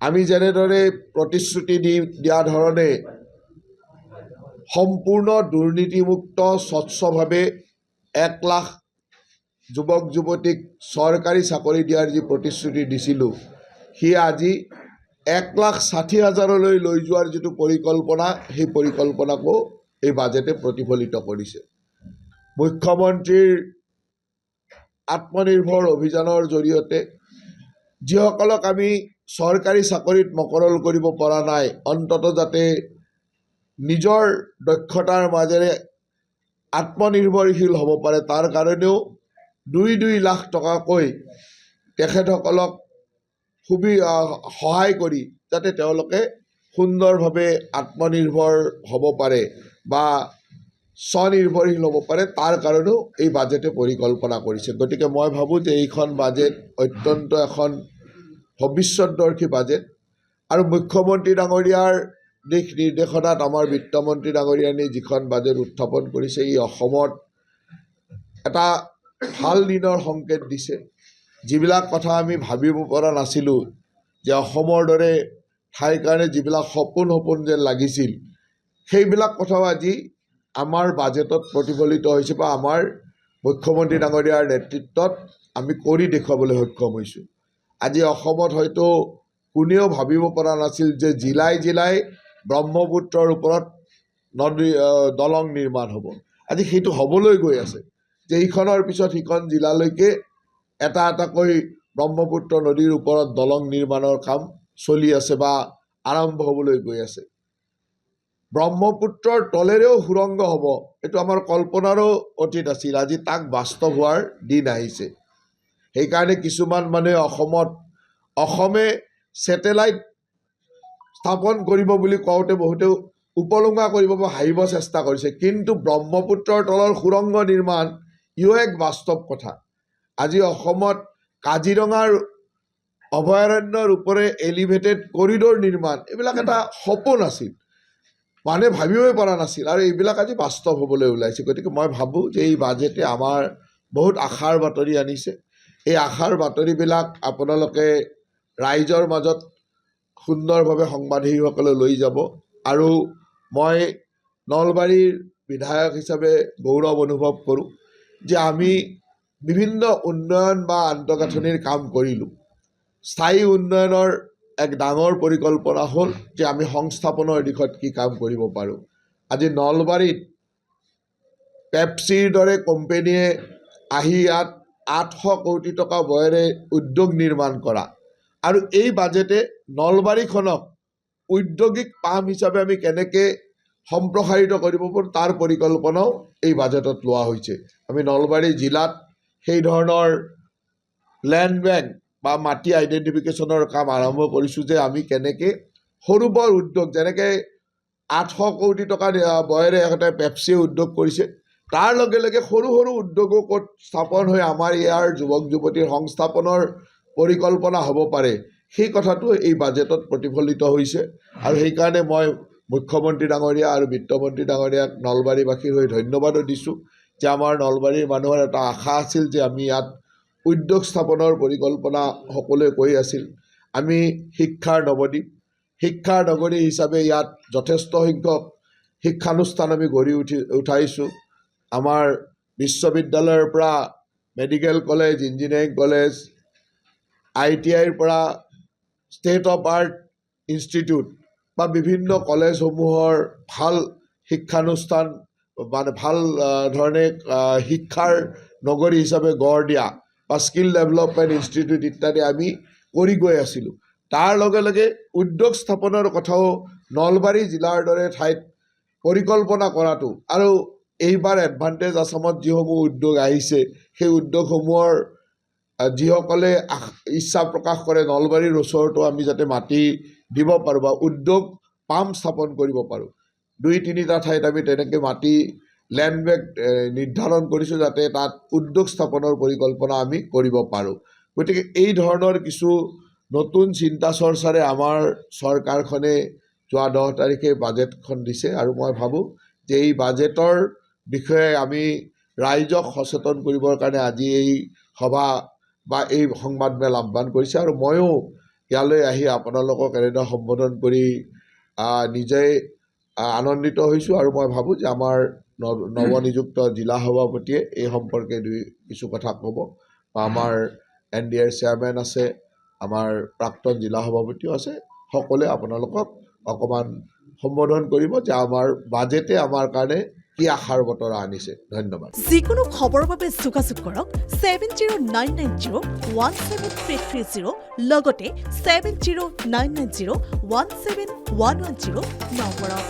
আমি যেনেদৰে প্ৰতিশ্ৰুতি দিয়া ধৰণে সম্পূৰ্ণ দুৰ্নীতিমুক্ত স্বচ্ছভাৱে 1 লাখ যুৱক যুৱতীক চৰকাৰী চাকৰি দিয়াৰ যি প্ৰতিশ্ৰুতি দিছিলোঁ, সি আজি 1,60,000লৈ লৈ যোৱাৰ যিটো পৰিকল্পনা, সেই পৰিকল্পনাকো এই বাজেটে প্ৰতিফলিত কৰিছে। মুখ্যমন্ত্ৰীৰ আত্মনিৰ্ভৰ অভিযানৰ জৰিয়তে যিসকলক আমি চৰকাৰী চাকৰিত মকৰল কৰিব পৰা নাই, অন্ততঃ যাতে নিজৰ দক্ষতাৰ মাজেৰে আত্মনিৰ্ভৰশীল হ'ব পাৰে, তাৰ কাৰণেও 2 লাখ টকাকৈ তেখেতসকলক সহায় কৰি যাতে তেওঁলোকে সুন্দৰভাৱে আত্মনিৰ্ভৰ হ'ব পাৰে বা স্বনিৰ্ভৰশীল হ'ব পাৰে, তাৰ কাৰণেও এই বাজেটে পৰিকল্পনা কৰিছে। গতিকে মই ভাবোঁ যে এইখন বাজেট অত্যন্ত এখন ভৱিষ্যতদৰ্শী বাজেট আৰু মুখ্যমন্ত্ৰী ডাঙৰীয়াৰ দিশ নিৰ্দেশনাত আমাৰ বিত্তমন্ত্ৰী ডাঙৰীয়ানী যিখন বাজেট উত্থাপন কৰিছে, ই অসমত এটা ভাল দিনৰ সংকেত দিছে। যিবিলাক কথা আমি ভাবিব পৰা নাছিলোঁ যে অসমৰ দৰে ঠাইৰ কাৰণে যিবিলাক সপোন যেন লাগিছিল, সেইবিলাক কথাও আজি আমাৰ বাজেটত প্ৰতিফলিত হৈছে বা আমাৰ মুখ্যমন্ত্ৰী ডাঙৰীয়াৰ নেতৃত্বত আমি কৰি দেখুৱাবলৈ সক্ষম হৈছোঁ। আজি অসমত হয়তো কোনেও ভাবিব পৰা নাছিল যে জিলাই জিলাই ব্ৰহ্মপুত্ৰৰ ওপৰত দলং নিৰ্মাণ হ'ব। আজি সেইটো হ'বলৈ গৈ আছে যে ইখনৰ পিছত সিখন জিলালৈকে এটা এটাকৈ ব্ৰহ্মপুত্ৰ নদীৰ ওপৰত দলং নিৰ্মাণৰ কাম চলি আছে বা আৰম্ভ হ'বলৈ গৈ আছে। ব্ৰহ্মপুত্ৰৰ তলেৰেও সুৰংগ হ'ব, এইটো আমাৰ কল্পনাৰো অতীত আছিল। আজি তাক বাস্তৱ হোৱাৰ দিন আহিছে। সেইকাৰণে কিছুমান মানুহে অসমে ছেটেলাইট স্থাপন কৰিব বুলি কওঁতে বহুতেও উপলুঙা কৰিব বা হাঁহিব চেষ্টা কৰিছে, কিন্তু ব্ৰহ্মপুত্ৰৰ তলৰ সুৰংগ নিৰ্মাণ ইও এক বাস্তৱ কথা। আজি অসমত কাজিৰঙাৰ অভয়াৰণ্যৰ ওপৰে এলিভেটেড কৰিডৰ নিৰ্মাণ, এইবিলাক এটা সপোন আছিল, মানুহে ভাবিবই পৰা নাছিল, আৰু এইবিলাক আজি বাস্তৱ হ'বলৈ ওলাইছে। গতিকে মই ভাবোঁ যে এই বাজেটে আমাৰ বহুত আশাৰ বাতৰি আনিছে। এই আশাৰ বাতৰিবিলাক আপোনালোকে ৰাইজৰ মাজত সুন্দৰভাৱে সংবাদসেৱীসকলে লৈ যাব। আৰু মই নলবাৰীৰ বিধায়ক হিচাপে গৌৰৱ অনুভৱ কৰোঁ যে আমি বিভিন্ন উন্নয়ন বা আন্তঃগাঁথনিৰ কাম কৰিলোঁ। স্থায়ী উন্নয়নৰ এক ডাঙৰ পৰিকল্পনা হ'ল যে আমি সংস্থাপনৰ দিশত কি কাম কৰিব পাৰোঁ। আজি নলবাৰীত পেপচিৰ দৰে কোম্পেনীয়ে আহি ইয়াত 800 কোটি টকা ব্যয়েৰে উদ্যোগ নিৰ্মাণ কৰা, আৰু এই বাজেটে নলবাৰীখনক ঔদ্যোগিক পাম হিচাপে আমি কেনেকৈ সম্প্ৰসাৰিত কৰিব পাৰোঁ তাৰ পৰিকল্পনাও এই বাজেটত লোৱা হৈছে। আমি নলবাৰী জিলাত সেই ধৰণৰ লেণ্ড বেংক বা মাটি আইডেণ্টিফিকেশ্যনৰ কাম আৰম্ভ কৰিছোঁ যে আমি কেনেকৈ সৰু বৰ উদ্যোগ, যেনেকৈ 800 কোটি টকা ব্যয়েৰে এখেতে পেপচিয়ে উদ্যোগ কৰিছে, তাৰ লগে লগে সৰু সৰু উদ্যোগো ক'ত স্থাপন হৈ আমাৰ ইয়াৰ যুৱক যুৱতীৰ সংস্থাপনৰ পৰিকল্পনা হ'ব পাৰে, সেই কথাটো এই বাজেটত প্ৰতিফলিত হৈছে। আৰু সেইকাৰণে মই মুখ্যমন্ত্ৰী ডাঙৰীয়া আৰু বিত্তমন্ত্ৰী ডাঙৰীয়াক নলবাৰীবাসীৰ হৈ ধন্যবাদো দিছোঁ যে আমাৰ নলবাৰীৰ মানুহৰ এটা আশা আছিল যে আমি ইয়াত উদ্যোগ স্থাপনৰ পৰিকল্পনা সকলোৱে কৈ আছিল। আমি শিক্ষাৰ নগৰী হিচাপে ইয়াত যথেষ্ট সংখ্যক শিক্ষানুষ্ঠান আমি গঢ়ি উঠাইছোঁ। আমাৰ বিশ্ববিদ্যালয়ৰ পৰা মেডিকেল কলেজ, ইঞ্জিনিয়াৰিং কলেজ, ITIৰ পৰা ষ্টেট অফ আৰ্ট ইনষ্টিটিউট বা বিভিন্ন কলেজসমূহৰ ভাল শিক্ষানুষ্ঠান মানে ভাল ধৰণে শিক্ষাৰ নগৰী হিচাপে গঢ় দিয়া বা স্কিল ডেভেলপমেণ্ট ইনষ্টিটিউট ইত্যাদি আমি কৰি গৈ আছিলোঁ। তাৰ লগে লগে উদ্যোগ স্থাপনৰ কথাও নলবাৰী জিলাৰ দৰে ঠাইত পৰিকল্পনা কৰাটো, আৰু এইবাৰ এডভান্টেজ আছামত যিসমূহ উদ্যোগ আহিছে সেই উদ্যোগসমূহৰ যিসকলে ইচ্ছা প্ৰকাশ কৰে নলবাৰীৰ ওচৰতো আমি যাতে মাটি দিব পাৰোঁ বা উদ্যোগ পাম স্থাপন কৰিব পাৰোঁ। 2-3টা ঠাইত আমি তেনেকৈ মাটি লেণ্ড বেংক নিৰ্ধাৰণ কৰিছোঁ যাতে তাত উদ্যোগ স্থাপনৰ পৰিকল্পনা আমি কৰিব পাৰোঁ। গতিকে এই ধৰণৰ কিছু নতুন চিন্তা চৰ্চাৰে আমাৰ চৰকাৰখনে যোৱা 10 তাৰিখে বাজেটখন দিছে, আৰু মই ভাবোঁ যে এই বাজেটৰ বিষয়ে আমি ৰাইজক সচেতন কৰিবৰ কাৰণে আজি এই সভা বা এই সংবাদমেল আহ্বান কৰিছে। আৰু ময়ো ইয়ালৈ আহি আপোনালোকক এনেদৰে সম্বোধন কৰি নিজেই আনন্দিত হৈছোঁ আৰু মই ভাবোঁ যে আমাৰ নৱনিযুক্ত জিলা সভাপতিয়ে এই সম্পৰ্কে কিছু কথা ক'ব বা আমাৰ NDAৰ চেয়াৰমেন আছে, আমাৰ প্ৰাক্তন জিলা সভাপতিও আছে, সকলোৱে আপোনালোকক অকণমান সম্বোধন কৰিব যে আমাৰ বাজেটে আমাৰ কাৰণে কি আশাৰ বতৰা আনিছে। ধন্যবাদ। যিকোনো খবৰৰ বাবে যোগাযোগ কৰক 7099017330 লগতে 7099017110 নম্বৰত।